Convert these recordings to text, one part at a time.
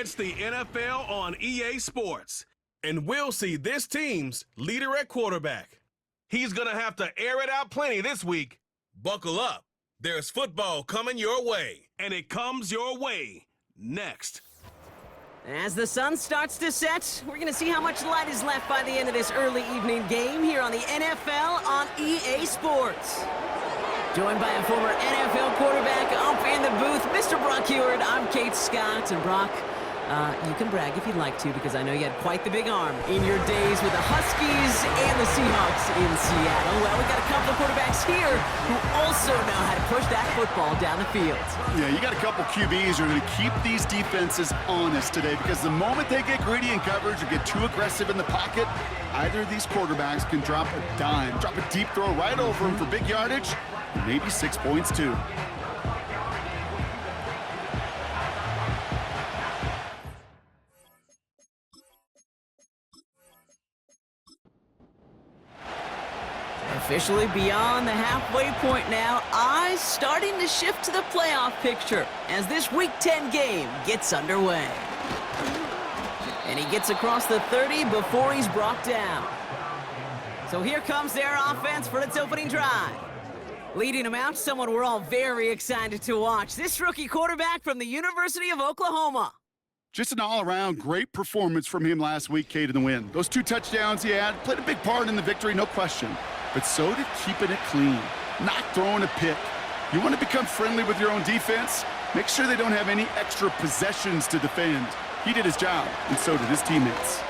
It's the NFL on EA Sports, and we'll see this team's leader at quarterback. He's going to have to air it out plenty this week. Buckle up. There's football coming your way, and it comes your way next. As the sun starts to set, we're going to see how much light is left by the end of this early evening game here on the NFL on EA Sports. Joined by a former NFL quarterback up in the booth, Mr. Brock Heward. I'm Kate Scott, and Brock, you can brag if you'd like to, because I know you had quite the big arm in your days with the Huskies and the Seahawks in Seattle. Well, we got a couple of quarterbacks here who also know how to push that football down the field. Yeah, you got a couple QBs who are going to keep these defenses honest today, because the moment they get greedy in coverage or get too aggressive in the pocket, either of these quarterbacks can drop a dime, drop a deep throw right over them for big yardage, and maybe 6 points too. Officially beyond the halfway point now, eyes starting to shift to the playoff picture as this Week 10 game gets underway. And he gets across the 30 before he's brought down. So here comes their offense for its opening drive. Leading them out, someone we're all very excited to watch. This rookie quarterback from the University of Oklahoma. Just an all-around great performance from him last week, Kate, in the win. Those 2 touchdowns he had played a big part in the victory, no question. But so did keeping it clean, not throwing a pick. You want to become friendly with your own defense? Make sure they don't have any extra possessions to defend. He did his job, and so did his teammates.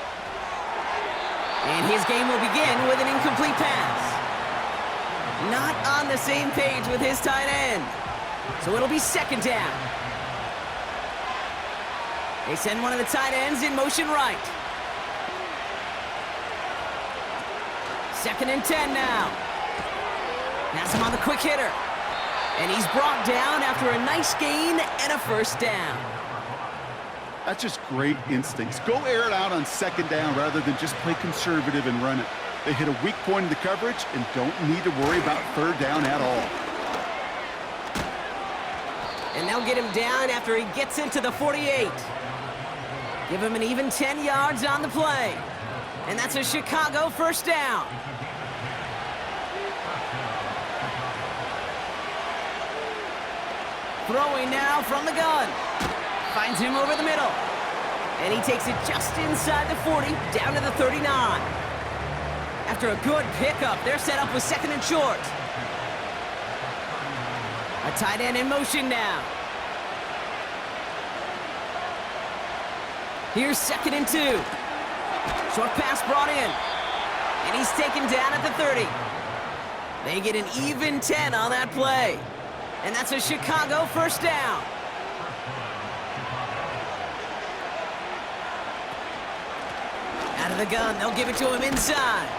And his game will begin with an incomplete pass. Not on the same page with his tight end. So it'll be second down. They send one of the tight ends in motion right. Second and 10 now. Has him on the quick hitter. And he's brought down after a nice gain and a first down. That's just great instincts. Go air it out on second down rather than just play conservative and run it. They hit a weak point in the coverage and don't need to worry about third down at all. And they'll get him down after he gets into the 48. Give him an even 10 yards on the play. And that's a Chicago first down. Throwing now from the gun. Finds him over the middle. And he takes it just inside the 40, down to the 39. After a good pickup, they're set up with second and short. A tight end in motion now. Here's second and 2. Short pass brought in. And he's taken down at the 30. They get an even 10 on that play. And that's a Chicago first down. Out of the gun, they'll give it to him inside.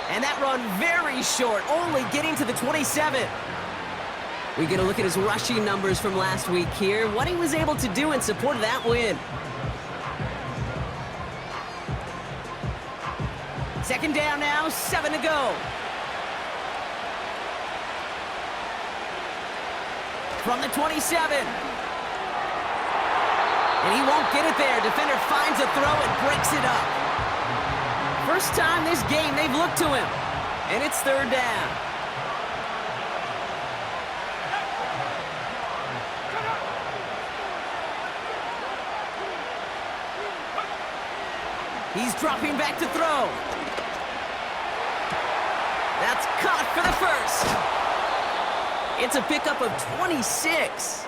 And that run very short, only getting to the 27. We get a look at his rushing numbers from last week here, what he was able to do in support of that win. Second down now, 7 to go. From the 27. And he won't get it there. Defender finds a throw and breaks it up. First time this game they've looked to him. And it's third down. He's dropping back to throw. That's caught for the first. It's a pickup of 26.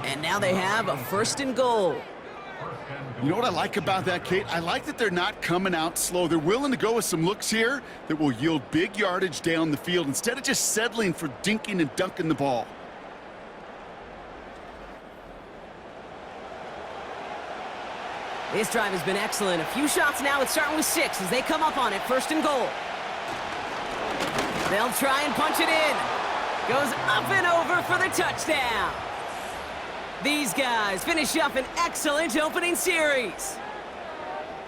And now they have a first and goal. You know what I like about that, Kate? I like that they're not coming out slow. They're willing to go with some looks here that will yield big yardage down the field instead of just settling for dinking and dunking the ball. This drive has been excellent. A few shots now. It's starting with 6 as they come up on it. First and goal. They'll try and punch it in. Goes up and over for the touchdown. These guys finish up an excellent opening series.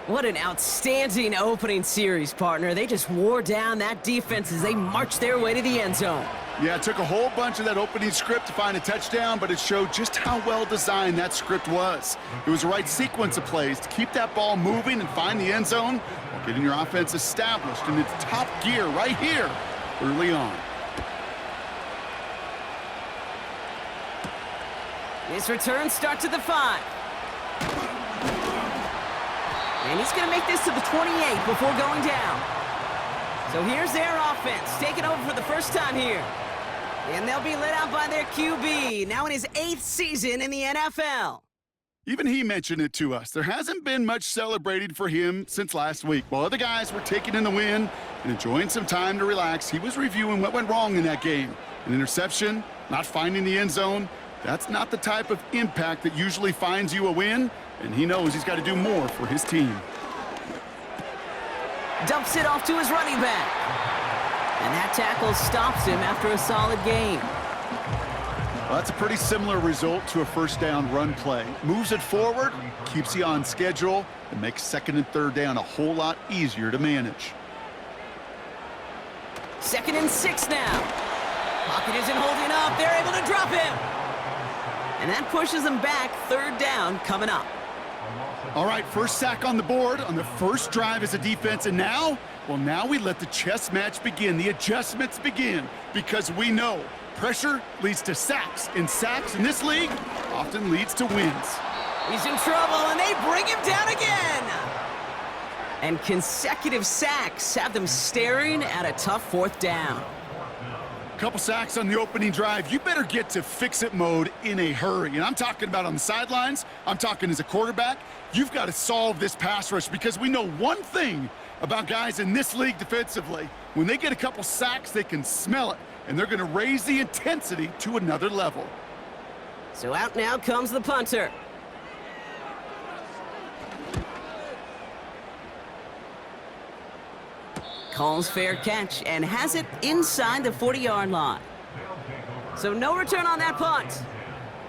What an outstanding opening series, partner. They just wore down that defense as they marched their way to the end zone. Yeah, it took a whole bunch of that opening script to find a touchdown, but it showed just how well designed that script was. It was the right sequence of plays to keep that ball moving and find the end zone while getting your offense established in its top gear right here early on. His return starts at the 5. And he's going to make this to the 28 before going down. So here's their offense, taking over for the first time here. And they'll be led out by their QB, now in his 8th season in the NFL. Even he mentioned it to us. There hasn't been much celebrated for him since last week. While other guys were taking in the win and enjoying some time to relax, he was reviewing what went wrong in that game. An interception, not finding the end zone. That's not the type of impact that usually finds you a win, and he knows he's got to do more for his team. Dumps it off to his running back. And that tackle stops him after a solid gain. Well, that's a pretty similar result to a first down run play. Moves it forward, keeps you on schedule, and makes second and third down a whole lot easier to manage. 2nd and 6 now. Pocket isn't holding up. They're able to drop him. And that pushes them back. 3rd down coming up. All right, first sack on the board on the first drive as a defense, and now, well, now we let the chess match begin, the adjustments begin, because we know pressure leads to sacks, and sacks in this league often leads to wins. He's in trouble, and they bring him down again. And consecutive sacks have them staring at a tough 4th down. Couple sacks on the opening drive. You better get to fix-it mode in a hurry. And I'm talking about on the sidelines. I'm talking as a quarterback. You've got to solve this pass rush because we know one thing about guys in this league defensively. When they get a couple sacks, they can smell it, and they're going to raise the intensity to another level. So out now comes the punter. Calls fair catch and has it inside the 40-yard line. So no return on that punt.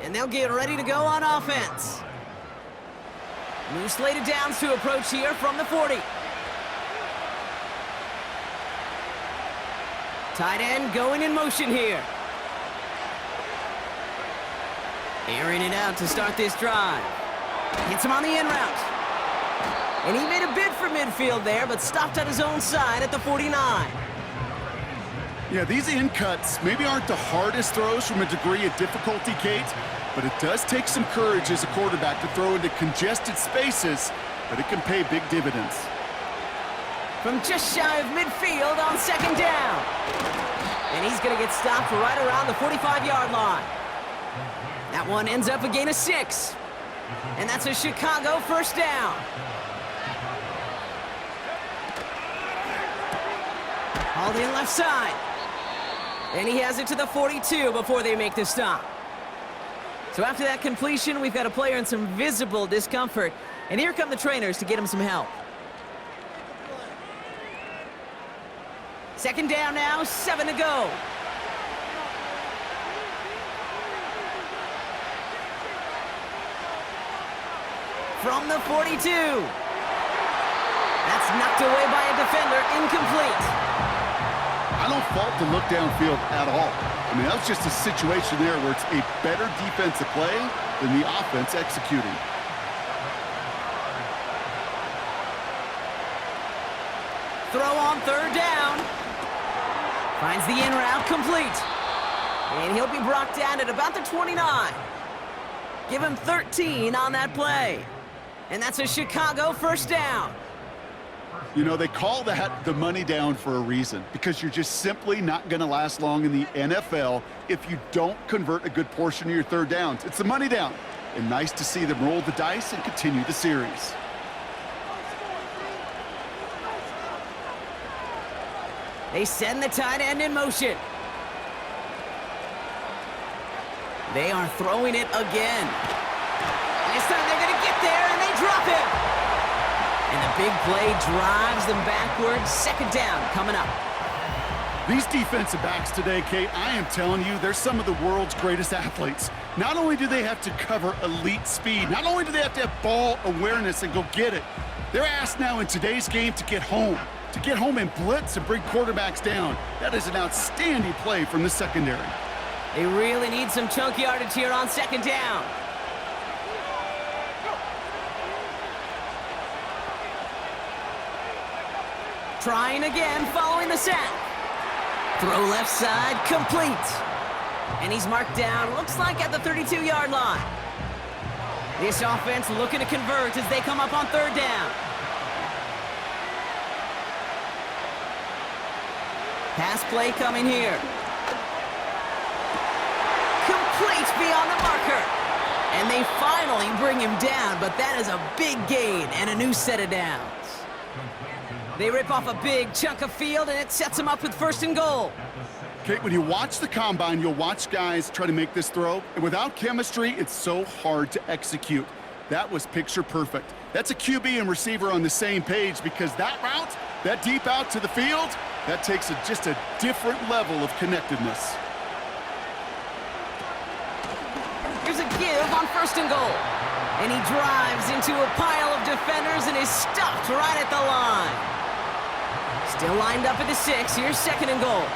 And they'll get ready to go on offense. New slated downs to approach here from the 40. Tight end going in motion here. Airing it out to start this drive. Hits him on the in route. And he made a bid for midfield there, but stopped on his own side at the 49. Yeah, these in cuts maybe aren't the hardest throws from a degree of difficulty, Kate, but it does take some courage as a quarterback to throw into congested spaces, but it can pay big dividends. From just shy of midfield on 2nd down. And he's going to get stopped right around the 45-yard line. That one ends up a gain of 6. And that's a Chicago 1st down. Hauled in left side. And he has it to the 42 before they make the stop. So after that completion, we've got a player in some visible discomfort. And here come the trainers to get him some help. 2nd down now, 7 to go. From the 42. That's knocked away by a defender, incomplete. I don't fault the look downfield at all. I mean, that was just a situation there where it's a better defensive play than the offense executing. Throw on 3rd down. Finds the in route complete. And he'll be brought down at about the 29. Give him 13 on that play. And that's a Chicago 1st down. You know, they call that the money down for a reason, because you're just simply not going to last long in the NFL if you don't convert a good portion of your 3rd downs. It's the money down. And nice to see them roll the dice and continue the series. They send the tight end in motion. They are throwing it again. This time they're going to get there, and they drop him. And the big play drives them backwards. 2nd down coming up. These defensive backs today, Kate, I am telling you, they're some of the world's greatest athletes. Not only do they have to cover elite speed, not only do they have to have ball awareness and go get it, they're asked now in today's game to get home, to get home and blitz and bring quarterbacks down. That is an outstanding play from the secondary. They really need some chunk yardage here on second down. Trying again following the sack. Throw left side, complete. And he's marked down, looks like at the 32-yard line. This offense looking to convert as they come up on third down. Pass play coming here. Complete beyond the marker. And they finally bring him down, but that is a big gain and a new set of downs. They rip off a big chunk of field, and it sets them up with first and goal. Kate, when you watch the combine, you'll watch guys try to make this throw, and without chemistry, it's so hard to execute. That was picture perfect. That's a QB and receiver on the same page, because that route, that deep out to the field, that takes just a different level of connectedness. Here's a give on first and goal. And he drives into a pile of defenders and is stopped right at the line. Still lined up at the 6. Here's second and goal.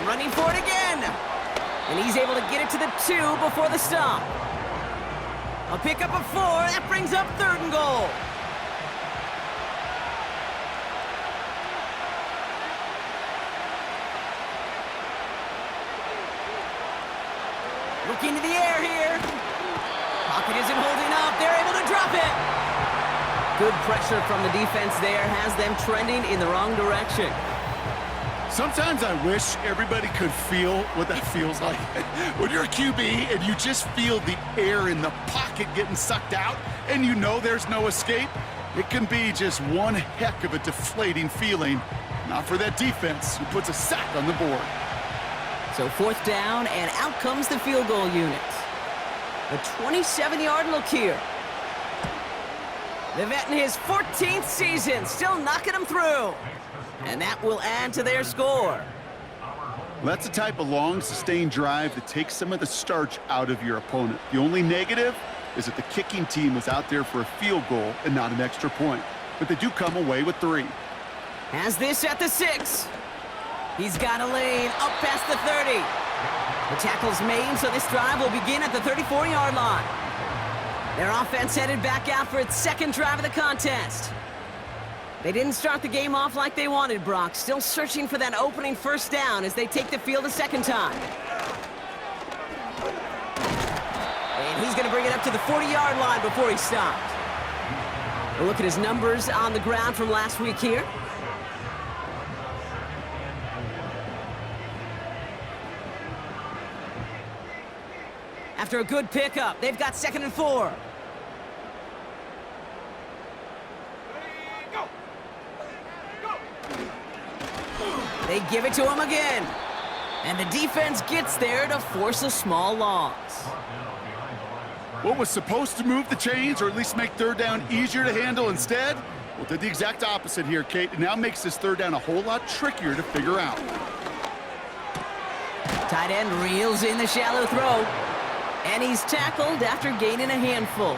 Running for it again. And he's able to get it to the 2 before the stop. A pickup of 4. That brings up third and goal. Look into the air here. Pocket isn't holding up. They're able to drop it. Good pressure from the defense there has them trending in the wrong direction. Sometimes I wish everybody could feel what that feels like. When you're a QB and you just feel the air in the pocket getting sucked out and you know there's no escape, it can be just one heck of a deflating feeling. Not for that defense who puts a sack on the board. So fourth down, and out comes the field goal unit. A 27-yard look here. The vet in his 14th season, still knocking them through. And that will add to their score. That's the type of long, sustained drive that takes some of the starch out of your opponent. The only negative is that the kicking team was out there for a field goal and not an extra point. But they do come away with 3. Has this at the 6. He's got a lane up past the 30. The tackle's made, so this drive will begin at the 34-yard line. Their offense headed back out for its second drive of the contest. They didn't start the game off like they wanted, Brock. Still searching for that opening first down as they take the field a second time. And he's going to bring it up to the 40-yard line before he stopped. A look at his numbers on the ground from last week here. After a good pickup, they've got second and 4. They give it to him again. And the defense gets there to force a small loss. What was supposed to move the chains, or at least make third down easier to handle instead, well, did the exact opposite here, Kate. It now makes this third down a whole lot trickier to figure out. Tight end reels in the shallow throw. And he's tackled after gaining a handful.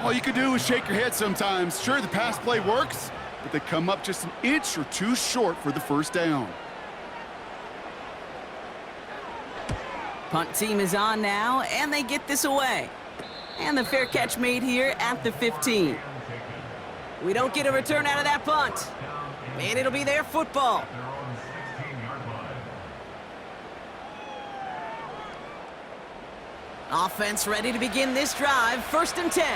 All you can do is shake your head sometimes. Sure, the pass play works, but they come up just an inch or two short for the first down. Punt team is on now, and they get this away. And the fair catch made here at the 15. We don't get a return out of that punt. And it'll be their football. Offense ready to begin this drive. First and 10.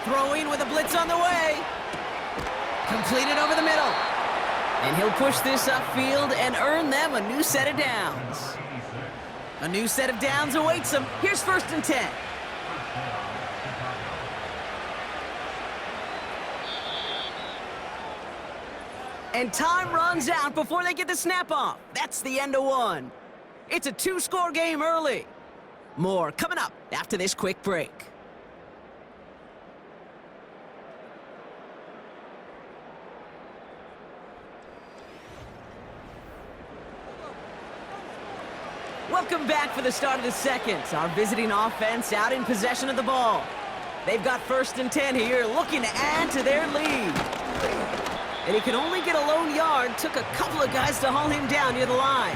Throwing with a blitz on the way. Completed over the middle. And he'll push this upfield and earn them a new set of downs. A new set of downs awaits them. Here's first and 10. And time runs out before they get the snap off. That's the end of one. It's a 2-score game early. More coming up after this quick break. Welcome back for the start of the second. Our visiting offense out in possession of the ball. They've got 1st and 10 here, looking to add to their lead. And he could only get a lone yard. Took a couple of guys to haul him down near the line.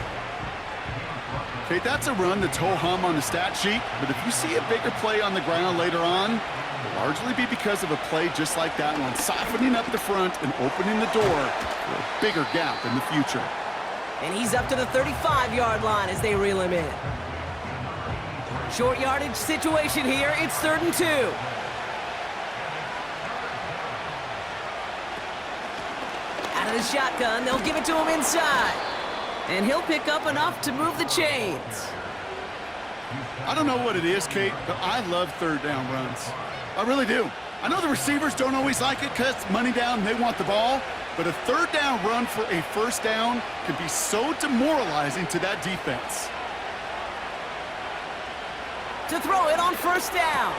Okay, that's a run that's ho-hum on the stat sheet, but if you see a bigger play on the ground later on, it'll largely be because of a play just like that one, softening up the front and opening the door for a bigger gap in the future. And he's up to the 35-yard line as they reel him in. Short yardage situation here. It's 3rd and 2. Out of the shotgun, they'll give it to him inside. And he'll pick up enough to move the chains. I don't know what it is, Kate, but I love 3rd down runs. I really do. I know the receivers don't always like it because money down, they want the ball, but a 3rd down run for a 1st down can be so demoralizing to that defense. To throw it on 1st down.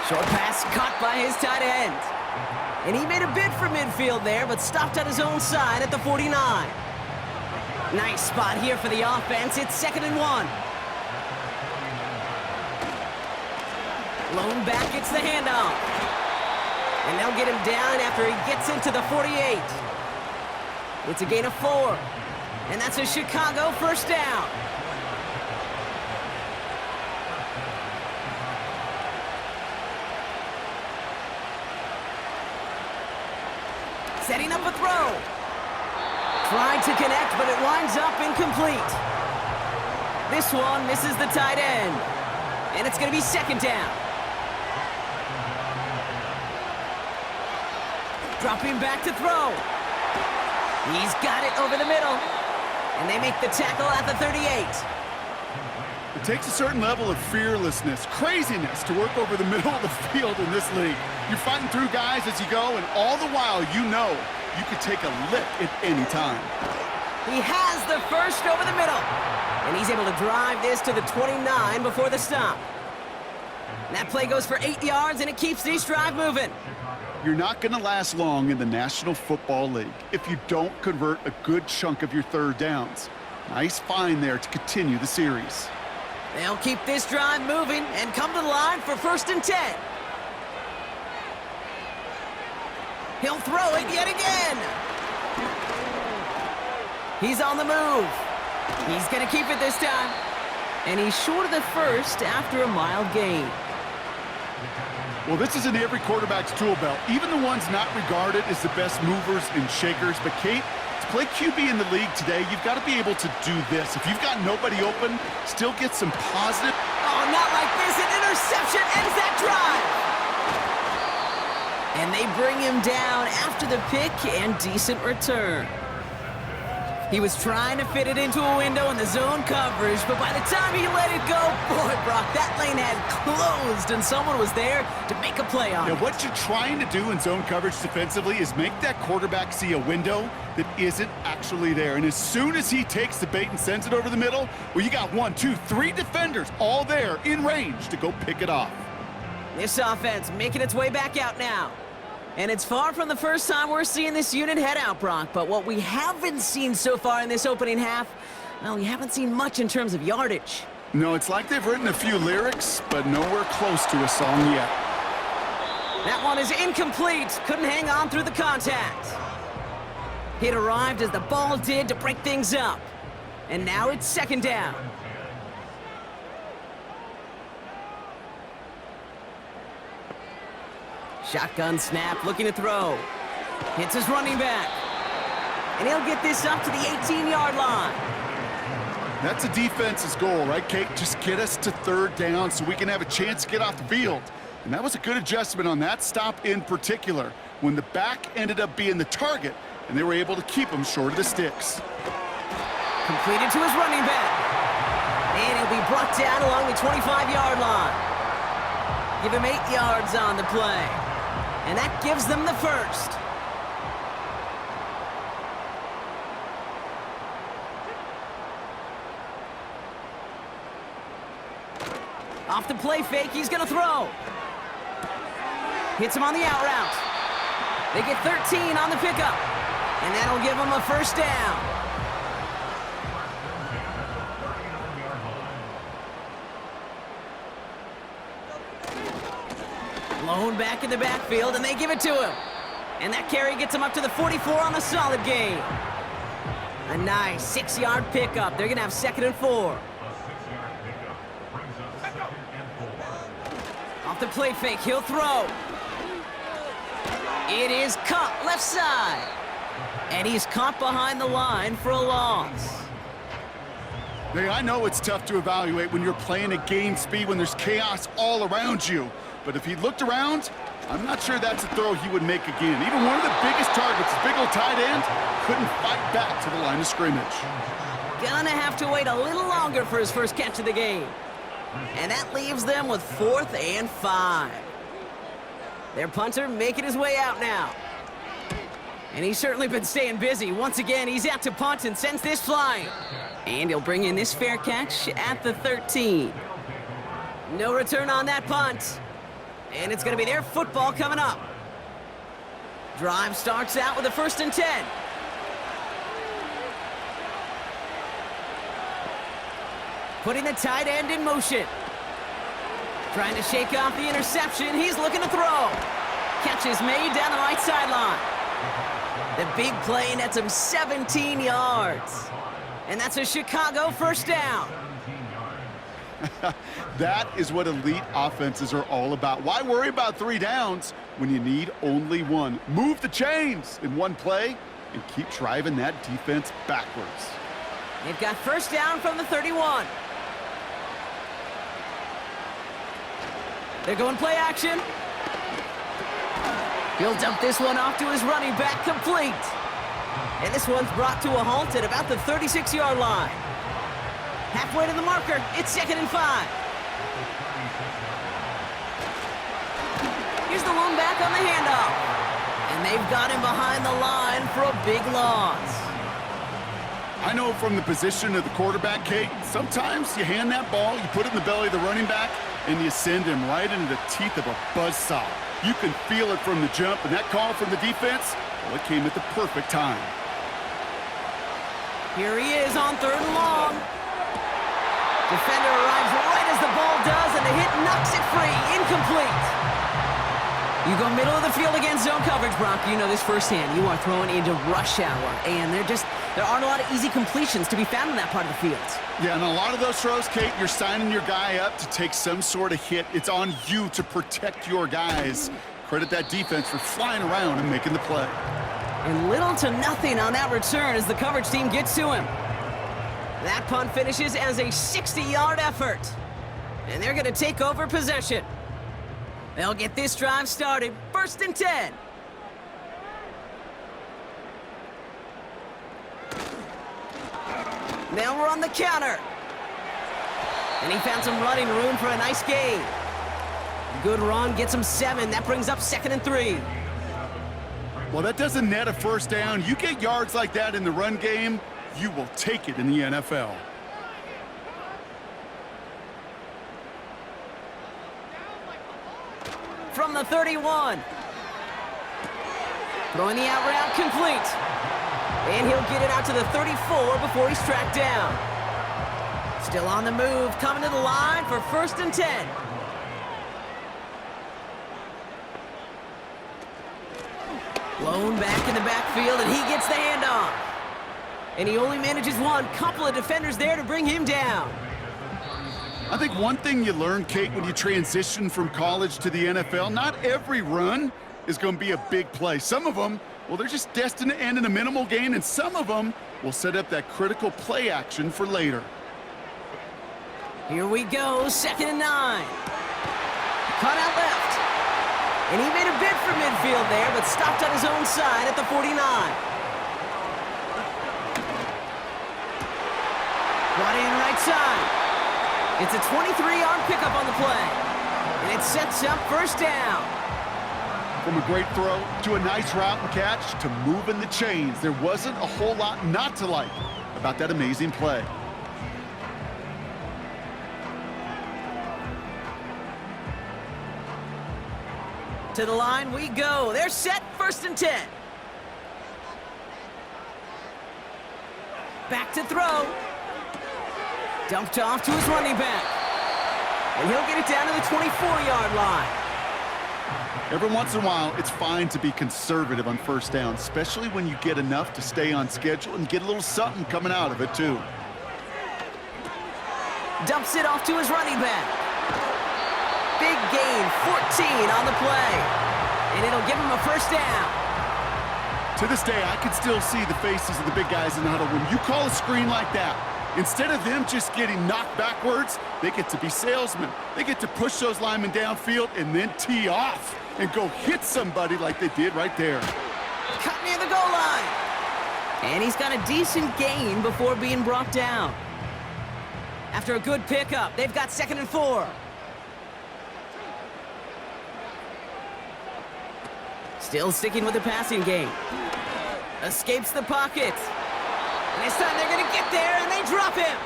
Short pass caught by his tight end. And he made a bid for midfield there, but stopped at his own side at the 49. Nice spot here for the offense. It's 2nd and 1. Lone back gets the handoff. And they'll get him down after he gets into the 48. It's a gain of 4. And that's a Chicago 1st down. Setting up a throw. Tried to connect, but it winds up incomplete. This one misses the tight end. And it's going to be 2nd down. Dropping back to throw. He's got it over the middle. And they make the tackle at the 38. It takes a certain level of fearlessness, craziness to work over the middle of the field in this league. You're fighting through guys as you go, and all the while you know you could take a lick at any time. He has the 1st over the middle. And he's able to drive this to the 29 before the stop. And that play goes for 8 yards, and it keeps this drive moving. You're not going to last long in the National Football League if you don't convert a good chunk of your 3rd downs. Nice find there to continue the series. They'll keep this drive moving and come to the line for 1st and 10. He'll throw it yet again. He's on the move. He's going to keep it this time. And he's short of the 1st after a mild gain. Well, this is in every quarterback's tool belt, even the ones not regarded as the best movers and shakers. But, Kate, to play QB in the league today, you've got to be able to do this. If you've got nobody open, still get some positive. Oh, not like this. An interception ends that drive. And they bring him down after the pick and decent return. He was trying to fit it into a window in the zone coverage, but by the time he let it go, boy, Brock, that lane had closed, and someone was there to make a play on it. What you're trying to do in zone coverage defensively is make that quarterback see a window that isn't actually there. And as soon as he takes the bait and sends it over the middle, well, you got 1, 2, 3 defenders all there in range to go pick it off. This offense making its way back out now. And it's far from the first time we're seeing this unit head out, Brock. But what we haven't seen so far in this opening half, well, we haven't seen much in terms of yardage. No, it's like they've written a few lyrics, but nowhere close to a song yet. That one is incomplete. Couldn't hang on through the contact. It arrived as the ball did to break things up. And now it's 2nd down. Shotgun snap, looking to throw. Hits his running back. And he'll get this up to the 18-yard line. That's a defense's goal, right, Kate? Just get us to 3rd down so we can have a chance to get off the field. And that was a good adjustment on that stop in particular, when the back ended up being the target, and they were able to keep him short of the sticks. Completed to his running back. And he'll be brought down along the 25-yard line. Give him 8 yards on the play. And that gives them the 1st. Off the play fake, he's going to throw. Hits him on the out route. They get 13 on the pickup. And that'll give him a 1st down. Blown back in the backfield, and they give it to him. And that carry gets him up to the 44 on a solid gain. A nice 6-yard pickup. They're going to have 2nd and 4. Off the play fake, he'll throw. It is caught left side. And he's caught behind the line for a loss. Hey, I know it's tough to evaluate when you're playing at game speed when there's chaos all around you. But if he looked around, I'm not sure that's a throw he would make again. Even one of the biggest targets, his big old tight end, couldn't fight back to the line of scrimmage. Gonna have to wait a little longer for his first catch of the game. And that leaves them with 4th and 5. Their punter making his way out now. And he's certainly been staying busy. Once again, he's out to punt and sends this flying. And he'll bring in this fair catch at the 13. No return on that punt. And it's going to be their football coming up. Drive starts out with a 1st and 10. Putting the tight end in motion. Trying to shake off the interception. He's looking to throw. Catch is made down the right sideline. The big play nets him 17 yards. And that's a Chicago 1st down. That is what elite offenses are all about. Why worry about 3 downs when you need only 1? Move the chains in one play and keep driving that defense backwards. They've got 1st down from the 31. They're going play action. He'll dump this one off to his running back, complete. And this one's brought to a halt at about the 36-yard line. Halfway to the marker, it's 2nd and 5. Here's the lone back on the handoff. And they've got him behind the line for a big loss. I know from the position of the quarterback, Kate, sometimes you hand that ball, you put it in the belly of the running back, and you send him right into the teeth of a buzzsaw. You can feel it from the jump, and that call from the defense, well, it came at the perfect time. Here he is on 3rd and long. Defender arrives right as the ball does, and the hit knocks it free. Incomplete. You go middle of the field against zone coverage, Brock. You know this firsthand. You are throwing into rush hour, and there aren't a lot of easy completions to be found in that part of the field. Yeah, and a lot of those throws, Kate, you're signing your guy up to take some sort of hit. It's on you to protect your guys. Credit that defense for flying around and making the play. And little to nothing on that return as the coverage team gets to him. That punt finishes as a 60-yard effort. And they're going to take over possession. They'll get this drive started. 1st and 10. Now we're on the counter. And he found some running room for a nice gain. Good run, gets him 7. That brings up 2nd and 3. Well, that doesn't net a 1st down. You get yards like that in the run game, you will take it in the NFL. From the 31. Throwing the out route complete. And he'll get it out to the 34 before he's tracked down. Still on the move, coming to the line for 1st and 10. Blown back in the backfield, and he gets the handoff. And he only manages one. Couple of defenders there to bring him down. I think one thing you learn, Kate, when you transition from college to the NFL, not every run is going to be a big play. Some of them, well, they're just destined to end in a minimal gain, and some of them will set up that critical play action for later. Here we go, 2nd and 9. Cut out left. And he made a bid for midfield there, but stopped on his own side at the 49. Brought in right side. It's a 23-yard pickup on the play. And it sets up 1st down. From a great throw to a nice route and catch to moving the chains, there wasn't a whole lot not to like about that amazing play. To the line we go. They're set, 1st and 10. Back to throw. Dumped off to his running back. And he'll get it down to the 24-yard line. Every once in a while, it's fine to be conservative on first down, especially when you get enough to stay on schedule and get a little something coming out of it, too. Dumps it off to his running back. Big gain, 14 on the play. And it'll give him a first down. To this day, I can still see the faces of the big guys in the huddle. When you call a screen like that, instead of them just getting knocked backwards, they get to be salesmen. They get to push those linemen downfield and then tee off and go hit somebody like they did right there. Cut near the goal line. And he's got a decent gain before being brought down. After a good pickup, they've got 2nd and 4. Still sticking with the passing game. Escapes the pocket. And this time they're going to get there, and they drop him.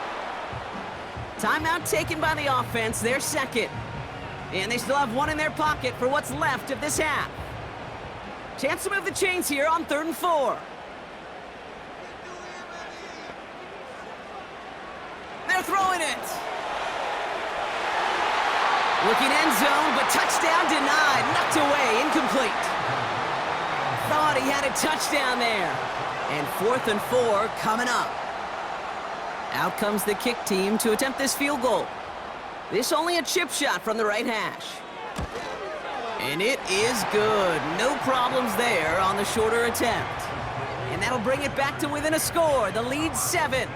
Timeout taken by the offense, their second. And they still have one in their pocket for what's left of this half. Chance to move the chains here on 3rd and 4. They're throwing it. Looking end zone, but touchdown denied. Knocked away, incomplete. Thought he had a touchdown there. And 4th and 4 coming up. Out comes the kick team to attempt this field goal. This only a chip shot from the right hash. And it is good. No problems there on the shorter attempt. And that'll bring it back to within a score. The lead 7.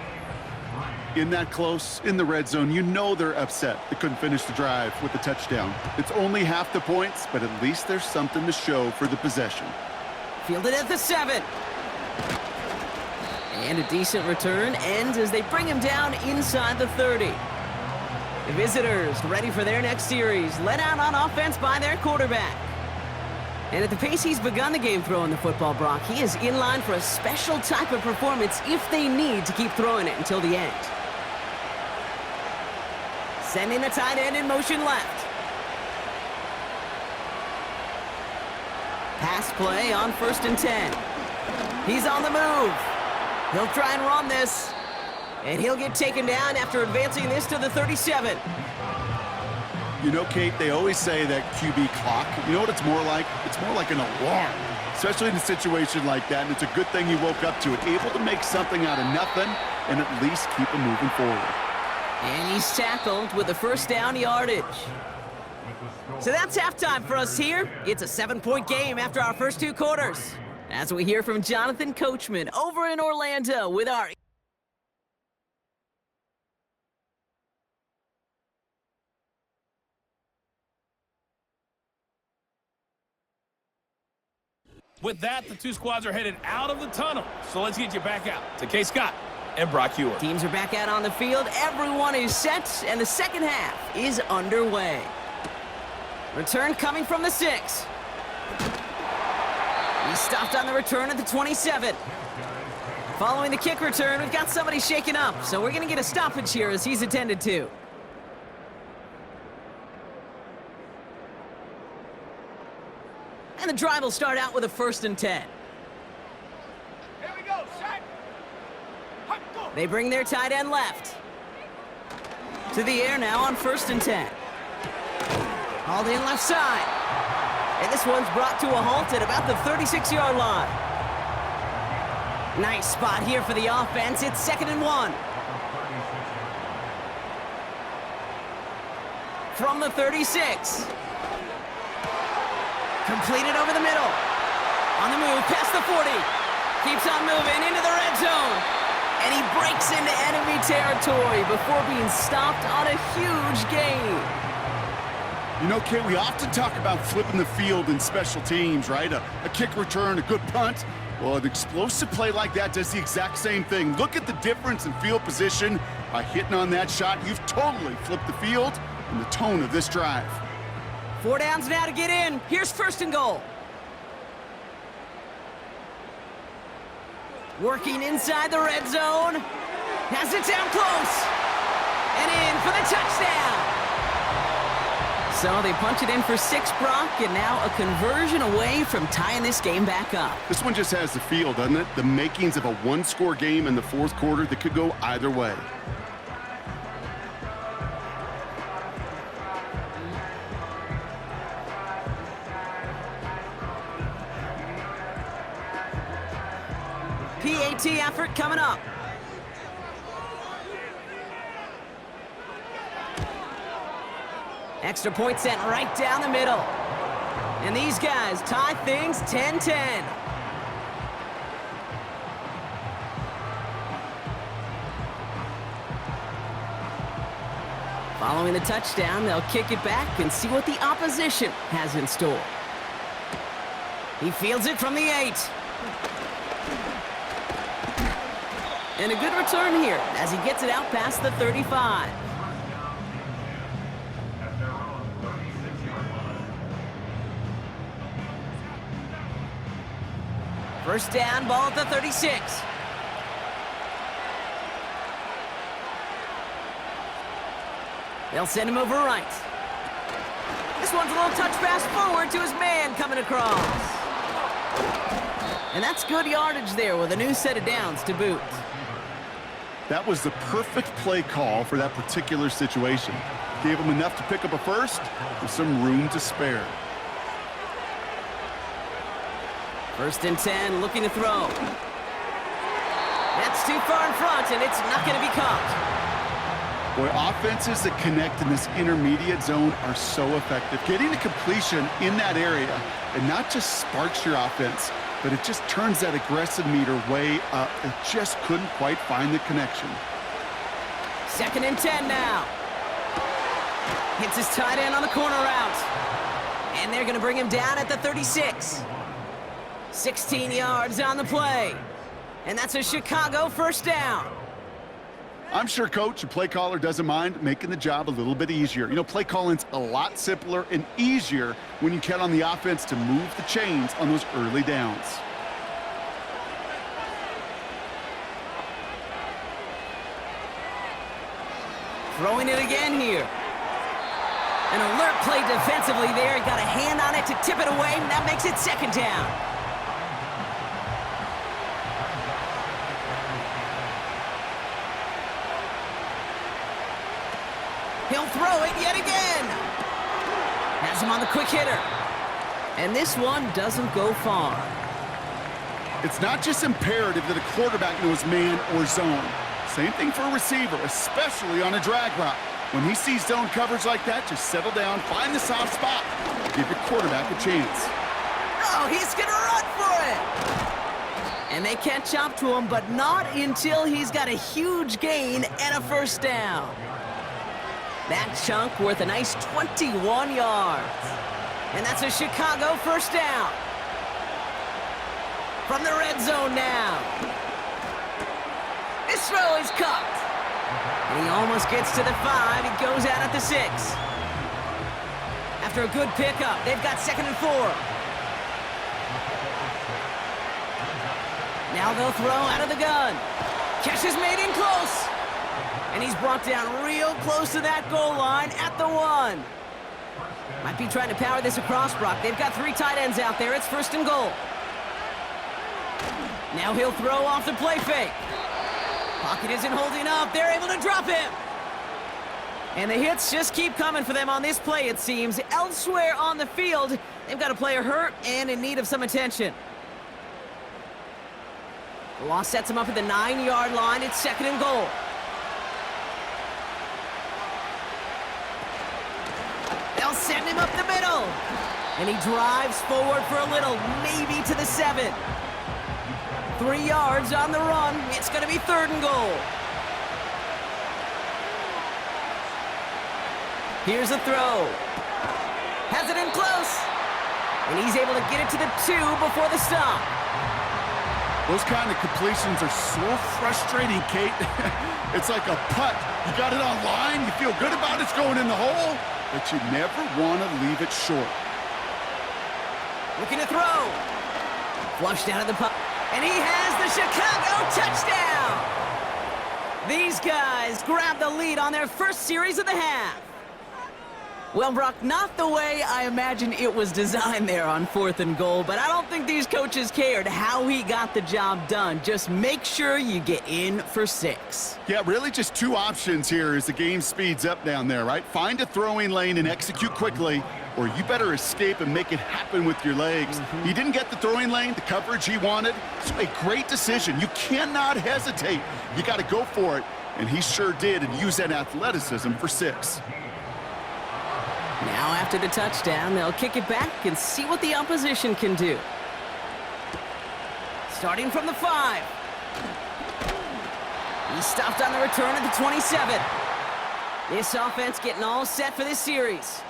In that close, in the red zone, you know they're upset they couldn't finish the drive with the touchdown. It's only half the points, but at least there's something to show for the possession. Fielded at the 7. And a decent return ends as they bring him down inside the 30. The visitors ready for their next series, led out on offense by their quarterback. And at the pace he's begun the game throwing the football, Brock, he is in line for a special type of performance if they need to keep throwing it until the end. Sending the tight end in motion left. Pass play on 1st and 10. He's on the move. He'll try and run this. And he'll get taken down after advancing this to the 37. You know, Kate, they always say that QB clock, you know what it's more like? It's more like an alarm, especially in a situation like that. And it's a good thing you woke up to it, able to make something out of nothing and at least keep them moving forward. And he's tackled with the first down yardage. So that's halftime for us here. It's a 7-point game after our first 2 quarters. As we hear from Jonathan Coachman over in Orlando with our... With that, the 2 squads are headed out of the tunnel. So let's get you back out to K. Scott and Brock Hewer. Teams are back out on the field. Everyone is set, and the second half is underway. Return coming from the 6. He stopped on the return at the 27. Following the kick return, we've got somebody shaken up, so we're going to get a stoppage here as he's attended to. And the drive will start out with a 1st and 10. Here we go, set. They bring their tight end left. To the air now on 1st and 10. Hauled in left side. And this one's brought to a halt at about the 36-yard line. Nice spot here for the offense. It's 2nd and 1. From the 36. Completed over the middle. On the move, past the 40. Keeps on moving into the red zone. And he breaks into enemy territory before being stopped on a huge gain. You know, Kate, we often talk about flipping the field in special teams, right? A kick return, a good punt. Well, an explosive play like that does the exact same thing. Look at the difference in field position. By hitting on that shot, you've totally flipped the field and the tone of this drive. 4 downs now to get in. Here's 1st and goal. Working inside the red zone. Has it down close. And in for the touchdown. So they punch it in for 6, Brock, and now a conversion away from tying this game back up. This one just has the feel, doesn't it? The makings of a 1-score game in the 4th quarter that could go either way. PAT effort coming up. Extra point sent right down the middle. And these guys tie things 10-10. Following the touchdown, they'll kick it back and see what the opposition has in store. He fields it from the 8. And a good return here as he gets it out past the 35. First down, ball at the 36. They'll send him over right. This one's a little touch pass forward to his man coming across. And that's good yardage there with a new set of downs to boot. That was the perfect play call for that particular situation. Gave him enough to pick up a first with some room to spare. First and 10, looking to throw. That's too far in front, and it's not going to be caught. Boy, offenses that connect in this intermediate zone are so effective. Getting to completion in that area, and not just sparks your offense, but it just turns that aggressive meter way up. It just couldn't quite find the connection. Second and 10 now. Hits his tight end on the corner route. And they're going to bring him down at the 36. 16 yards on the play. And that's a Chicago first down. I'm sure coach and play caller doesn't mind making the job a little bit easier. You know, play calling's a lot simpler and easier when you count on the offense to move the chains on those early downs. Throwing it again here. An alert play defensively there. Got a hand on it to tip it away, and that makes it second down. He'll throw it yet again. Has him on the quick hitter. And this one doesn't go far. It's not just imperative that a quarterback knows man or zone. Same thing for a receiver, especially on a drag route. When he sees zone coverage like that, just settle down, find the soft spot, give your quarterback a chance. Oh, he's going to run for it. And they catch up to him, but not until he's got a huge gain and a first down. That chunk worth a nice 21 yards. And that's a Chicago first down. From the red zone now. This throw is caught. And he almost gets to the 5. He goes out at the 6. After a good pickup, they've got second and 4. Now they'll throw out of the gun. Catch is made in close. And he's brought down real close to that goal line at the 1. Might be trying to power this across, Brock. They've got 3 tight ends out there. It's first and goal. Now he'll throw off the play fake. Pocket isn't holding up. They're able to drop him. And the hits just keep coming for them on this play, it seems. Elsewhere on the field, they've got a player hurt and in need of some attention. The loss sets him up at the 9-yard line. It's second and goal. They'll send him up the middle. And he drives forward for a little, maybe to the 7. 3 yards on the run. It's going to be third and goal. Here's a throw. Has it in close. And he's able to get it to the 2 before the stop. Those kind of completions are so frustrating, Kate. It's like a putt. You got it on line, you feel good about it's going in the hole, but you never want to leave it short. Looking to throw. Flushed out of the puck. And he has the Chicago touchdown! These guys grab the lead on their first series of the half. Well, Brock, not the way I imagine it was designed there on 4th and goal, but I don't think these coaches cared how he got the job done. Just make sure you get in for 6. Yeah, really just 2 options here as the game speeds up down there, right? Find a throwing lane and execute quickly, or you better escape and make it happen with your legs. He didn't get the throwing lane, the coverage he wanted. So a great decision. You cannot hesitate. You got to go for it, and he sure did, and use that athleticism for 6. Now after the touchdown, they'll kick it back and see what the opposition can do. Starting from the 5. He's stopped on the return at the 27. This offense getting all set for this series.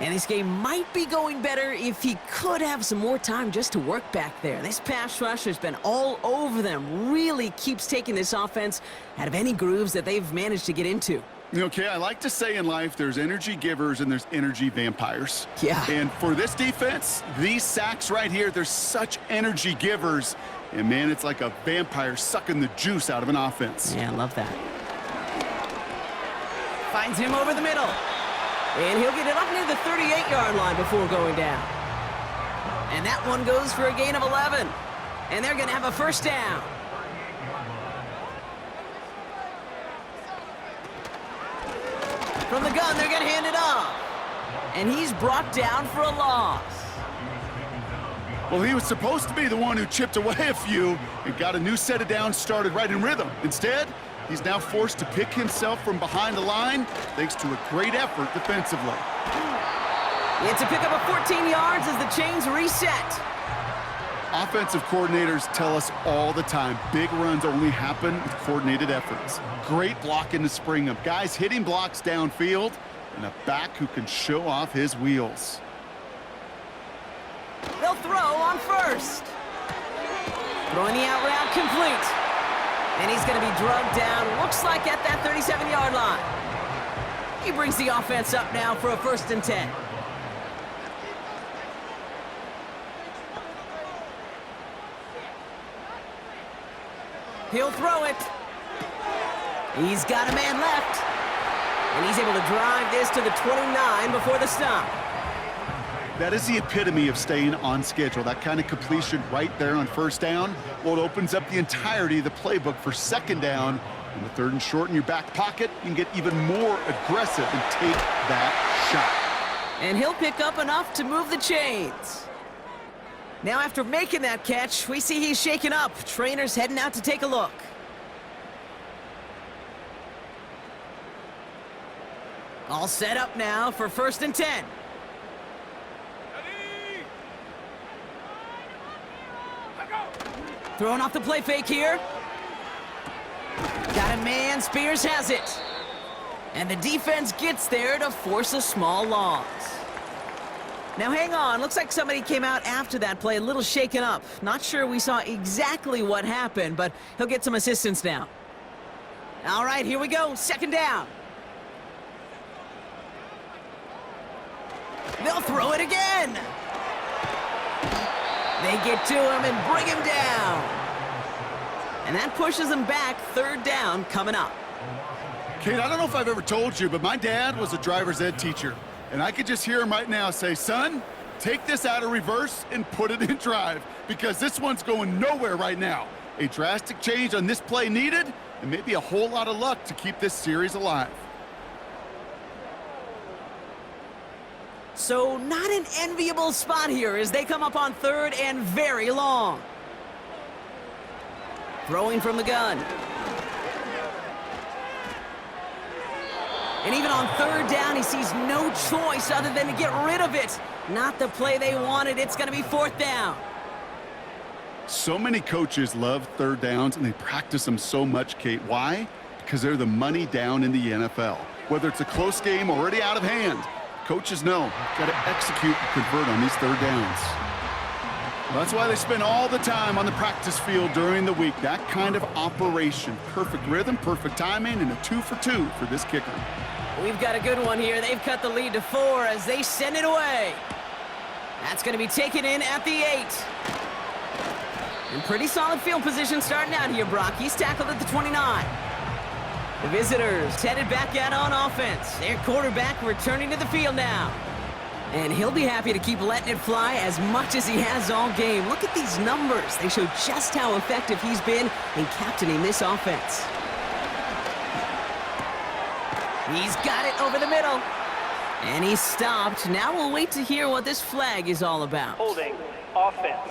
And this game might be going better if he could have some more time just to work back there. This pass rush has been all over them. Really keeps taking this offense out of any grooves that they've managed to get into. Okay, I like to say in life there's energy givers and there's energy vampires. Yeah. And for this defense, these sacks right here, they're such energy givers. And man, it's like a vampire sucking the juice out of an offense. Yeah, I love that. Finds him over the middle. And he'll get it up near the 38-yard line before going down. And that one goes for a gain of 11. And they're going to have a first down. From the gun, they're going to hand it off. And he's brought down for a loss. Well, he was supposed to be the one who chipped away a few and got a new set of downs started right in rhythm. Instead, he's now forced to pick himself from behind the line thanks to a great effort defensively. It's a pickup of 14 yards as the chains reset. Offensive coordinators tell us all the time, big runs only happen with coordinated efforts. Great blocking to spring them. Guys hitting blocks downfield, and a back who can show off his wheels. They'll throw on first. Throwing the out route complete. And he's going to be drugged down, looks like at that 37-yard line. He brings the offense up now for a 1st and 10. He'll throw it. He's got a man left. And he's able to drive this to the 29 before the stop. That is the epitome of staying on schedule. That kind of completion right there on 1st down. Well, it opens up the entirety of the playbook for 2nd down. And the 3rd and short in your back pocket, you can get even more aggressive and take that shot. And he'll pick up enough to move the chains. Now after making that catch, we see he's shaken up. Trainer's heading out to take a look. All set up now for 1st and 10. Throwing off the play fake here. Got a man, Spears has it. And the defense gets there to force a small loss. Now hang on, looks like somebody came out after that play a little shaken up. Not sure we saw exactly what happened, but he'll get some assistance now. All right, here we go, 2nd down. They'll throw it again. They get to him and bring him down. And that pushes him back, 3rd down coming up. Kate, I don't know if I've ever told you, but my dad was a driver's ed teacher. And I could just hear him right now say, son, take this out of reverse and put it in drive, because this one's going nowhere right now. A drastic change on this play needed, and maybe a whole lot of luck to keep this series alive. So not an enviable spot here as they come up on 3rd and very long. Throwing from the gun. And even on 3rd down, he sees no choice other than to get rid of it. Not the play they wanted. It's going to be 4th down. So many coaches love 3rd downs, and they practice them so much, Kate. Why? Because they're the money down in the NFL. Whether it's a close game already out of hand, coaches know, got to execute and convert on these 3rd downs. Well, that's why they spend all the time on the practice field during the week. That kind of operation. Perfect rhythm, perfect timing, and a 2-for-2 for this kicker. We've got a good one here. They've cut the lead to 4 as they send it away. That's going to be taken in at the 8. And pretty solid field position starting out here, Brock. He's tackled at the 29. The visitors headed back out on offense. Their quarterback returning to the field now. And he'll be happy to keep letting it fly as much as he has all game. Look at these numbers. They show just how effective he's been in captaining this offense. He's got it over the middle. And he's stopped. Now we'll wait to hear what this flag is all about. Holding offense.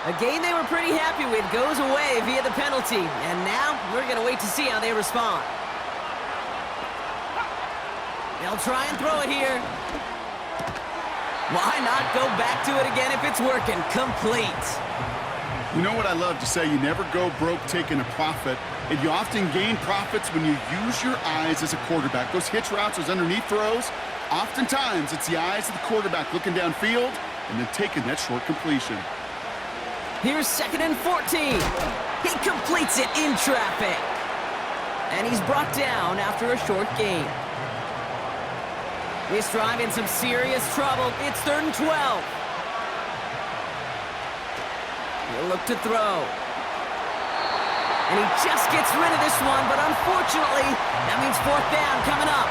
A game they were pretty happy with goes away via the penalty. And now we're going to wait to see how they respond. They'll try and throw it here. Why not go back to it again if it's working? Complete. You know what I love to say? You never go broke taking a profit, and you often gain profits when you use your eyes as a quarterback. Those hitch routes, those underneath throws, oftentimes it's the eyes of the quarterback looking downfield and then taking that short completion. Here's 2nd and 14. He completes it in traffic. And he's brought down after a short gain. This drive in some serious trouble. It's 3rd and 12. He'll look to throw. And he just gets rid of this one, but unfortunately, that means 4th down coming up.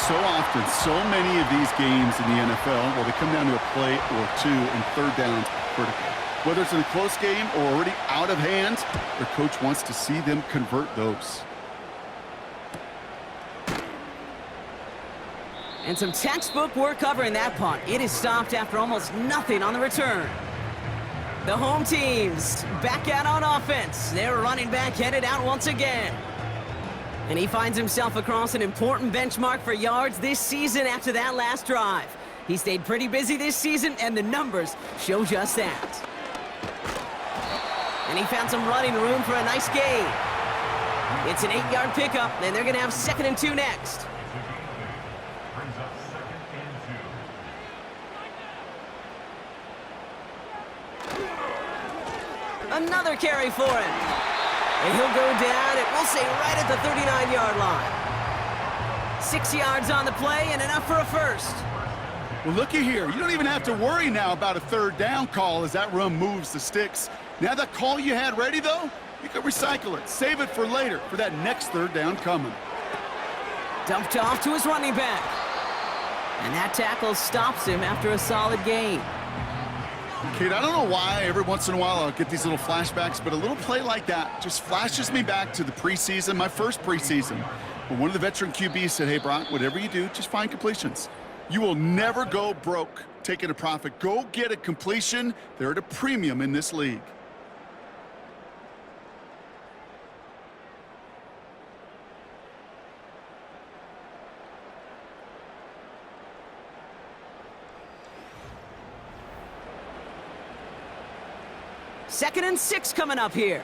So often, so many of these games in the NFL, well, they come down to a play or two, and 3rd downs critical. Whether it's in a close game or already out of hand, their coach wants to see them convert those. And some textbook work covering that punt. It is stopped after almost nothing on the return. The home teams back out on offense. Their running back headed out once again. And he finds himself across an important benchmark for yards this season after that last drive. He stayed pretty busy this season, and the numbers show just that. And he found some running room for a nice gain. It's an 8-yard pickup, and they're going to have 2nd and 2 next. Another carry for him. And he'll go down, and we'll say right at the 39-yard line. 6 yards on the play and enough for a first. Well, looky here. You don't even have to worry now about a 3rd down call as that run moves the sticks. Now that call you had ready, though, you can recycle it. Save it for later, for that next 3rd down coming. Dumped off to his running back. And that tackle stops him after a solid gain. Kate, I don't know why every once in a while I'll get these little flashbacks, but a little play like that just flashes me back to the preseason, my first preseason, when one of the veteran QBs said, hey, Brock, whatever you do, just find completions. You will never go broke taking a profit. Go get a completion. They're at a premium in this league. Second and 6 coming up here.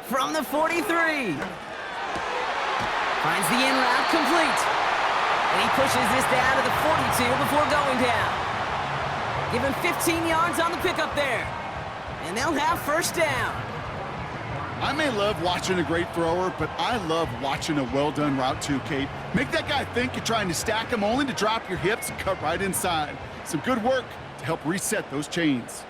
From the 43. Finds the in route complete. And he pushes this down to the 42 before going down. Give him 15 yards on the pickup there. And they'll have 1st down. I may love watching a great thrower, but I love watching a well-done route too, Kate. Make that guy think you're trying to stack him only to drop your hips and cut right inside. Some good work to help reset those chains.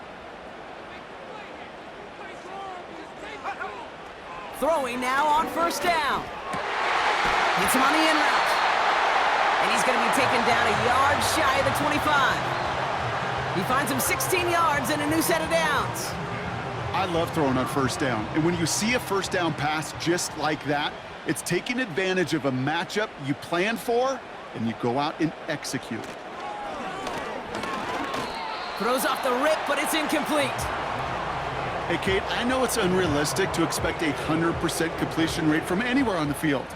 Throwing now on 1st down. Hits him on the in route. And he's going to be taken down a yard shy of the 25. He finds him 16 yards and a new set of downs. I love throwing on 1st down. And when you see a 1st down pass just like that, it's taking advantage of a matchup you plan for, and you go out and execute. Throws off the rip, but it's incomplete. Hey, Kate, I know it's unrealistic to expect a 100% completion rate from anywhere on the field.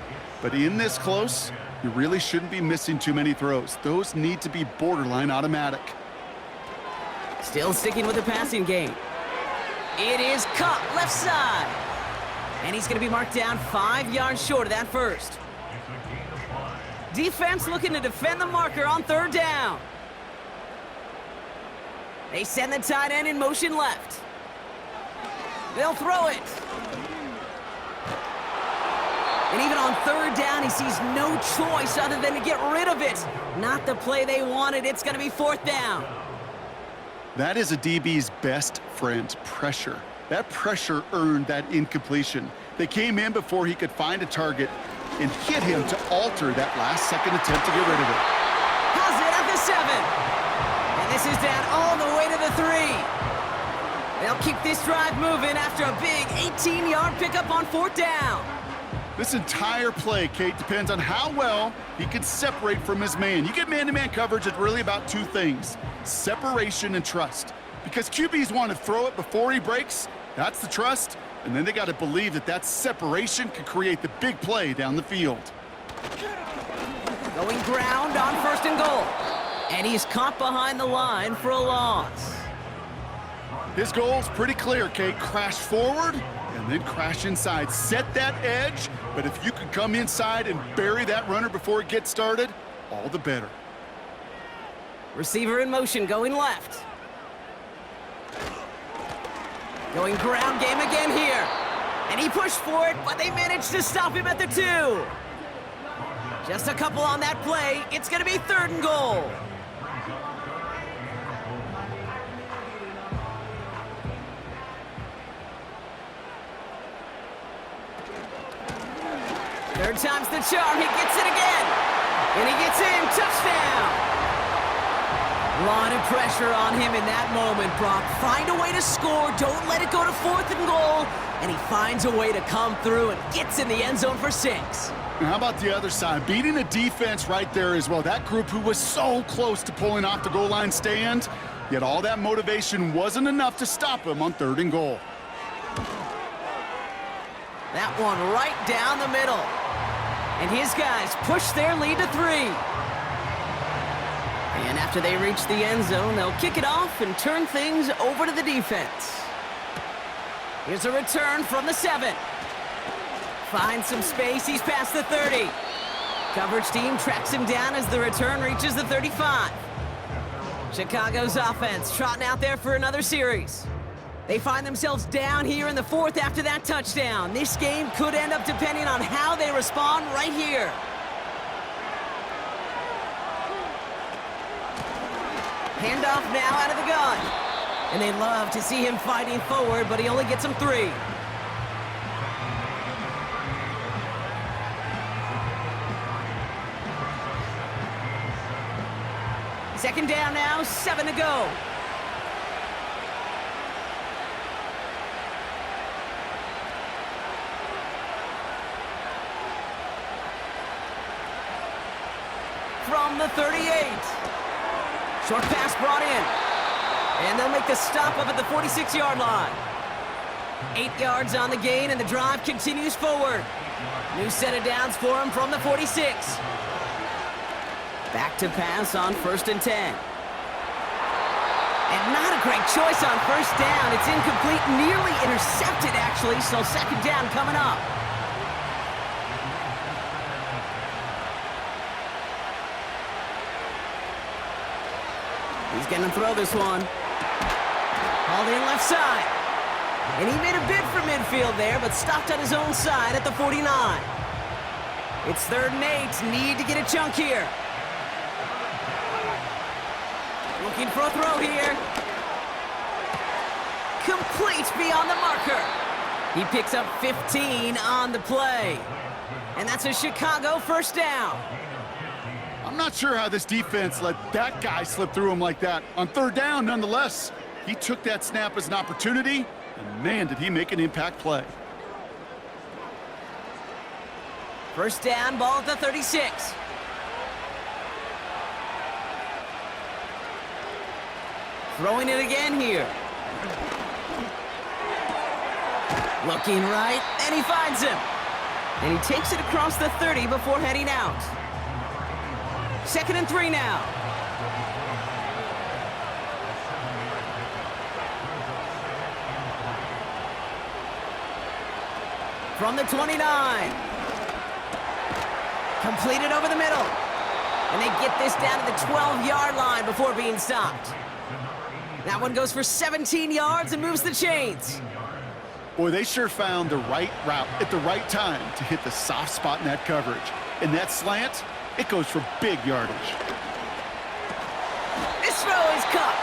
But in this close, you really shouldn't be missing too many throws. Those need to be borderline automatic. Still sticking with the passing game. It is cut left side. And he's going to be marked down 5 yards short of that first. Defense looking to defend the marker on 3rd down. They send the tight end in motion left. They'll throw it. And even on 3rd down, he sees no choice other than to get rid of it. Not the play they wanted. It's going to be 4th down. That is a DB's best friend, pressure. That pressure earned that incompletion. They came in before he could find a target and hit him to alter that last-second attempt to get rid of it. Has it at the 7. And this is down all the way to the 3. They'll keep this drive moving after a big 18-yard pickup on 4th down. This entire play, Kate, depends on how well he can separate from his man. You get man-to-man coverage, it's really about two things, separation and trust. Because QBs want to throw it before he breaks, that's the trust, and then they got to believe that that separation could create the big play down the field. Going ground on 1st and goal. And he's caught behind the line for a loss. His goal's pretty clear, Kate. Crash forward and then crash inside. Set that edge, but if you can come inside and bury that runner before it gets started, all the better. Receiver in motion, going left. Going ground game again here. And he pushed for it, but they managed to stop him at the 2. Just a couple on that play. It's going to be 3rd and goal. Third time's the charm. He gets it again. And he gets in. Touchdown. A lot of pressure on him in that moment, Brock. Find a way to score. Don't let it go to 4th and goal. And he finds a way to come through and gets in the end zone for 6. And how about the other side? Beating the defense right there as well. That group who was so close to pulling off the goal line stand, yet all that motivation wasn't enough to stop him on 3rd and goal. That one right down the middle. And his guys push their lead to 3. And after they reach the end zone, they'll kick it off and turn things over to the defense. Here's a return from the 7. Finds some space, he's past the 30. Coverage team tracks him down as the return reaches the 35. Chicago's offense trotting out there for another series. They find themselves down here in the 4th after that touchdown. This game could end up depending on how they respond right here. Handoff now out of the gun. And they love to see him fighting forward, but he only gets them 3. Second down now, 7 to go. From the 38. Short pass brought in. And they'll make the stop up at the 46-yard line. 8 yards on the gain, and the drive continues forward. New set of downs for him from the 46. Back to pass on 1st and 10. And not a great choice on 1st down. It's incomplete, nearly intercepted, actually, so 2nd down coming up. He's gonna throw this one. Hauled in left side. And he made a bid for midfield there, but stopped on his own side at the 49. It's 3rd and 8. Need to get a chunk here. Looking for a throw here. Complete beyond the marker. He picks up 15 on the play. And that's a Chicago 1st down. I'm not sure how this defense let that guy slip through him like that. On 3rd down, nonetheless, he took that snap as an opportunity, and man, did he make an impact play. 1st down, ball at the 36. Throwing it again here. Looking right, and he finds him. And he takes it across the 30 before heading out. 2nd and 3 now. From the 29. Completed over the middle. And they get this down to the 12-yard line before being stopped. That one goes for 17 yards and moves the chains. Boy, they sure found the right route at the right time to hit the soft spot in that coverage. And that slant, it goes for big yardage. This throw is caught.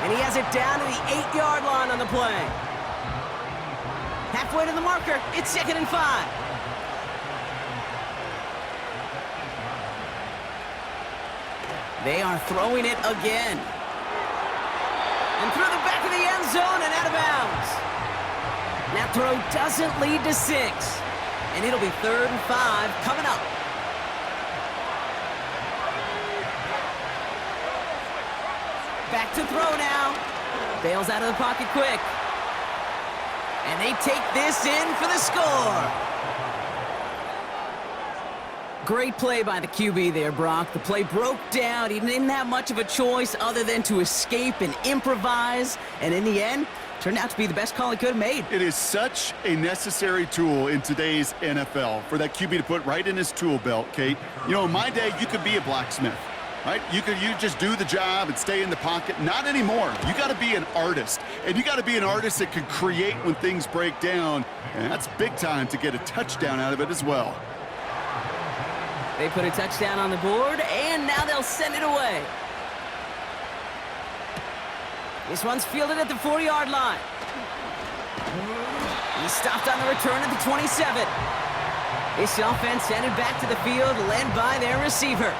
And he has it down to the 8-yard line on the play. Halfway to the marker, it's 2nd and 5. They are throwing it again. And through the back of the end zone and out of bounds. That throw doesn't lead to 6. And it'll be 3rd and 5 coming up. Back to throw now. Bails out of the pocket quick. And they take this in for the score. Great play by the QB there, Brock. The play broke down. He didn't have much of a choice other than to escape and improvise. And in the end, turned out to be the best call he could have made. It is such a necessary tool in today's NFL for that QB to put right in his tool belt, Kate. You know, in my day, you could be a blacksmith, right? You just do the job and stay in the pocket. Not anymore. You got to be an artist. And you got to be an artist that can create when things break down. And that's big time to get a touchdown out of it as well. They put a touchdown on the board, and now they'll send it away. This one's fielded at the 40-yard line. He stopped on the return at the 27. This offense headed back to the field, led by their receiver.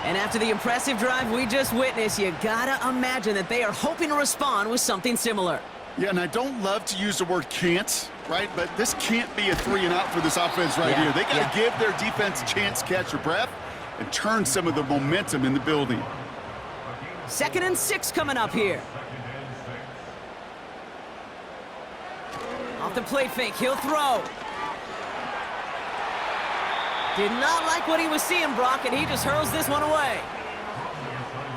And after the impressive drive we just witnessed, you gotta imagine that they are hoping to respond with something similar. Yeah, and I don't love to use the word can't, right? But this can't be a 3-and-out for this offense here. They got to give their defense a chance to catch their breath and turn some of the momentum in the building. 2nd and 6 coming up here. Off the play fake, he'll throw. Did not like what he was seeing, Brock, and he just hurls this one away.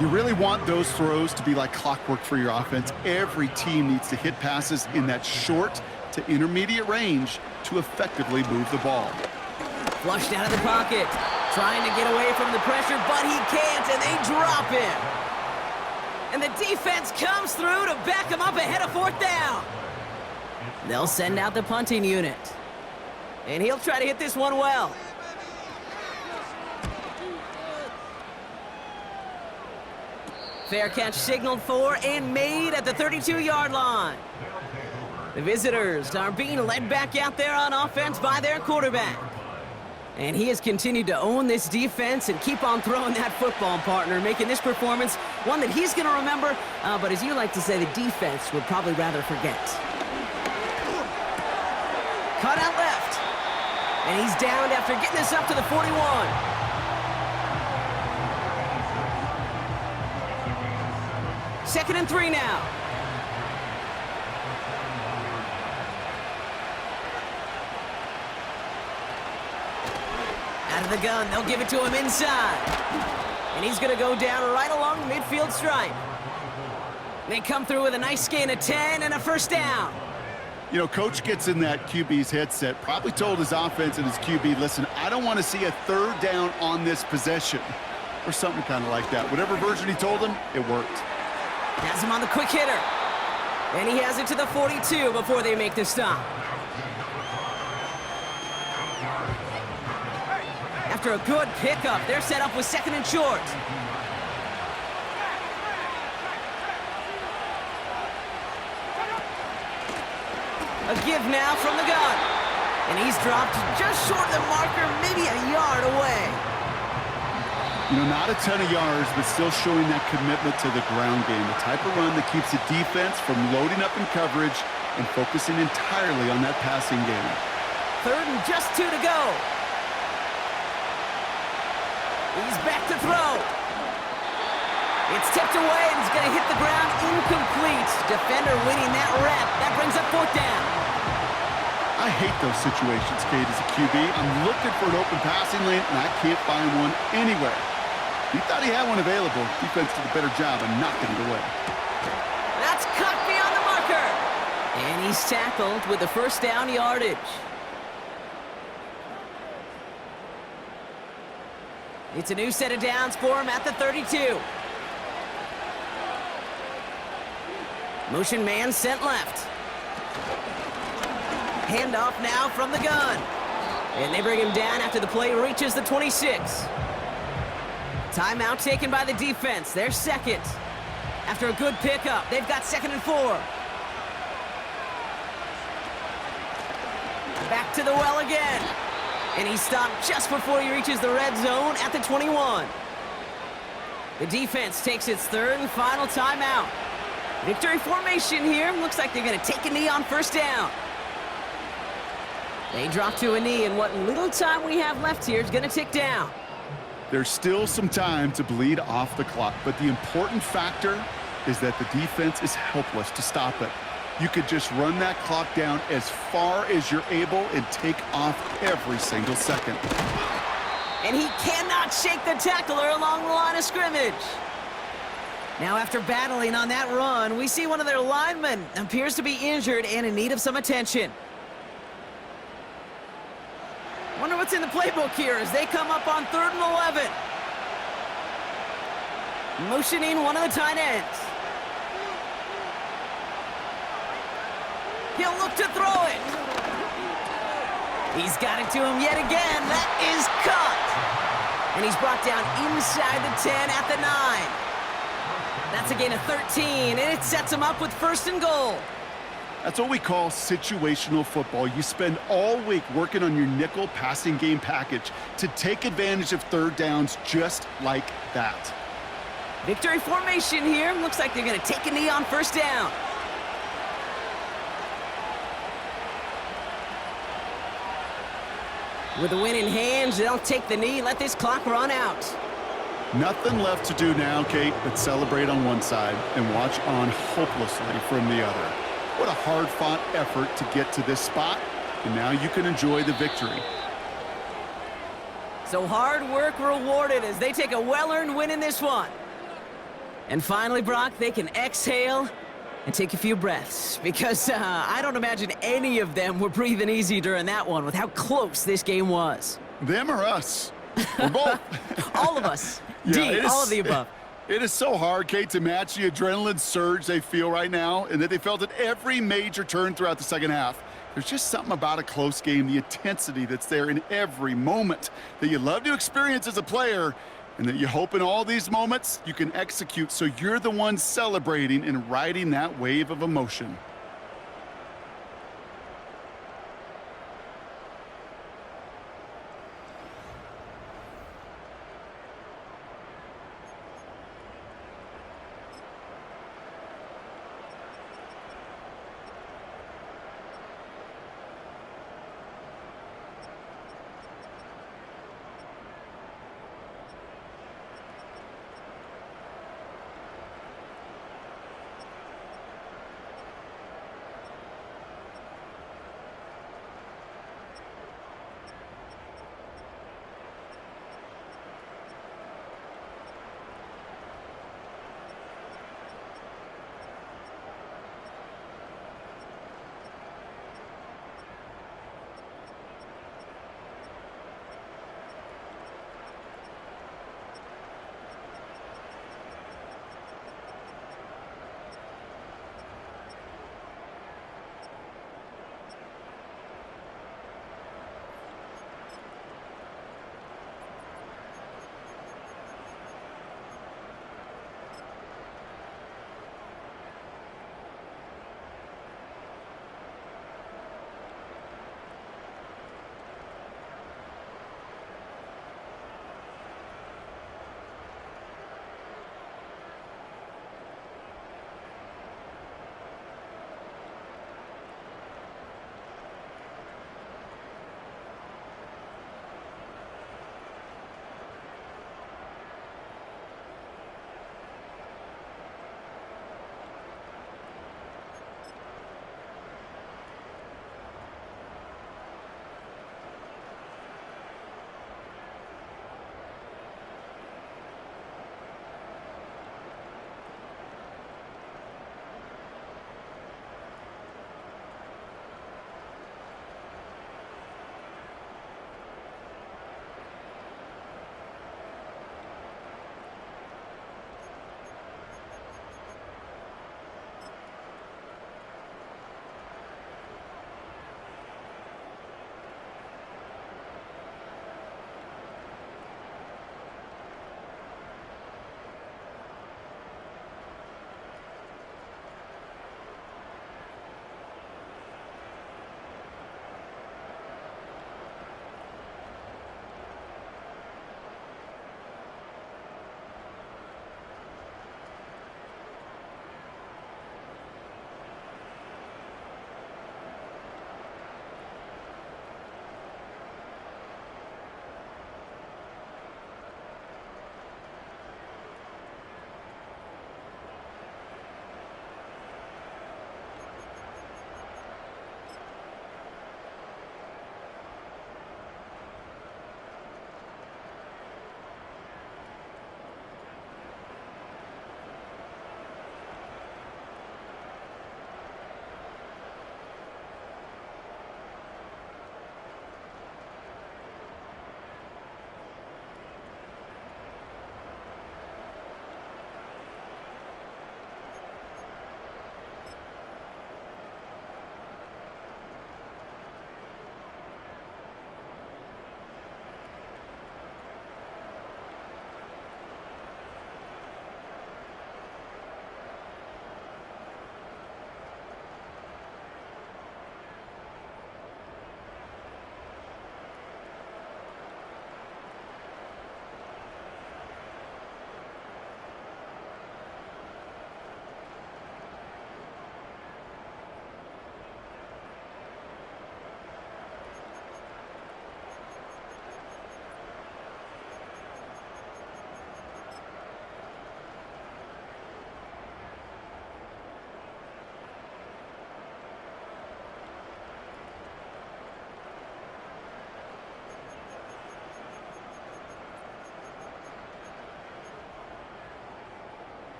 You really want those throws to be like clockwork for your offense. Every team needs to hit passes in that short to intermediate range to effectively move the ball. Flushed out of the pocket, trying to get away from the pressure, but he can't, and they drop him. And the defense comes through to back him up ahead of 4th down. They'll send out the punting unit. And he'll try to hit this one well. Fair catch signaled for and made at the 32-yard line. The visitors are being led back out there on offense by their quarterback. And he has continued to own this defense and keep on throwing that football, partner, making this performance one that he's going to remember, but as you like to say, the defense would probably rather forget. Cut out left. And he's downed after getting this up to the 41. Second and 3 now. Out of the gun, they'll give it to him inside. And he's going to go down right along the midfield stripe. They come through with a nice gain of 10 and a 1st down. You know, coach gets in that QB's headset, probably told his offense and his QB, listen, I don't want to see a 3rd down on this possession. Or something kind of like that. Whatever version he told him, it worked. Has him on the quick hitter. And he has it to the 42 before they make the stop. After a good pickup, they're set up with 2nd and short. A give now from the gun. And he's dropped just short of the marker, maybe a yard away. You know, not a ton of yards, but still showing that commitment to the ground game. The type of run that keeps the defense from loading up in coverage and focusing entirely on that passing game. 3rd and just 2 to go. He's back to throw. It's tipped away and he's going to hit the ground incomplete. Defender winning that rep. That brings up 4th down. I hate those situations, Kate, as a QB. I'm looking for an open passing lane, and I can't find one anywhere. He thought he had one available. Defense did a better job of knocking it away. That's cut beyond the marker. And he's tackled with the 1st down yardage. It's a new set of downs for him at the 32. Motion man sent left. Handoff now from the gun. And they bring him down after the play reaches the 26. Timeout taken by the defense. Their 2nd. After a good pickup, they've got 2nd and 4. Back to the well again. And he stopped just before he reaches the red zone at the 21. The defense takes its 3rd and final timeout. Victory formation here. Looks like they're going to take a knee on 1st down. They drop to a knee, and what little time we have left here is going to tick down. There's still some time to bleed off the clock, but the important factor is that the defense is helpless to stop it. You could just run that clock down as far as you're able and take off every single second. And he cannot shake the tackler along the line of scrimmage. Now, after battling on that run, we see one of their linemen appears to be injured and in need of some attention. Wonder what's in the playbook here as they come up on 3rd and 11. Motioning one of the tight ends. He'll look to throw it. He's got it to him yet again. That is caught. And he's brought down inside the 10 at the 9. That's a gain of 13, and it sets him up with 1st and goal. That's what we call situational football. You spend all week working on your nickel passing game package to take advantage of 3rd downs just like that. Victory formation here. Looks like they're going to take a knee on 1st down. With the win in hand, they'll take the knee, let this clock run out. Nothing left to do now, Kate, but celebrate on one side and watch on hopelessly from the other. What a hard-fought effort to get to this spot, and now you can enjoy the victory. So hard work rewarded as they take a well-earned win in this one. And finally, Brock, they can exhale and take a few breaths, because I don't imagine any of them were breathing easy during that one with how close this game was. Them or us? We're both. All of us. Yeah, all of the above. It is so hard, Kate, to match the adrenaline surge they feel right now and that they felt at every major turn throughout the 2nd half. There's just something about a close game, the intensity that's there in every moment that you love to experience as a player, and that you hope in all these moments you can execute so you're the one celebrating and riding that wave of emotion.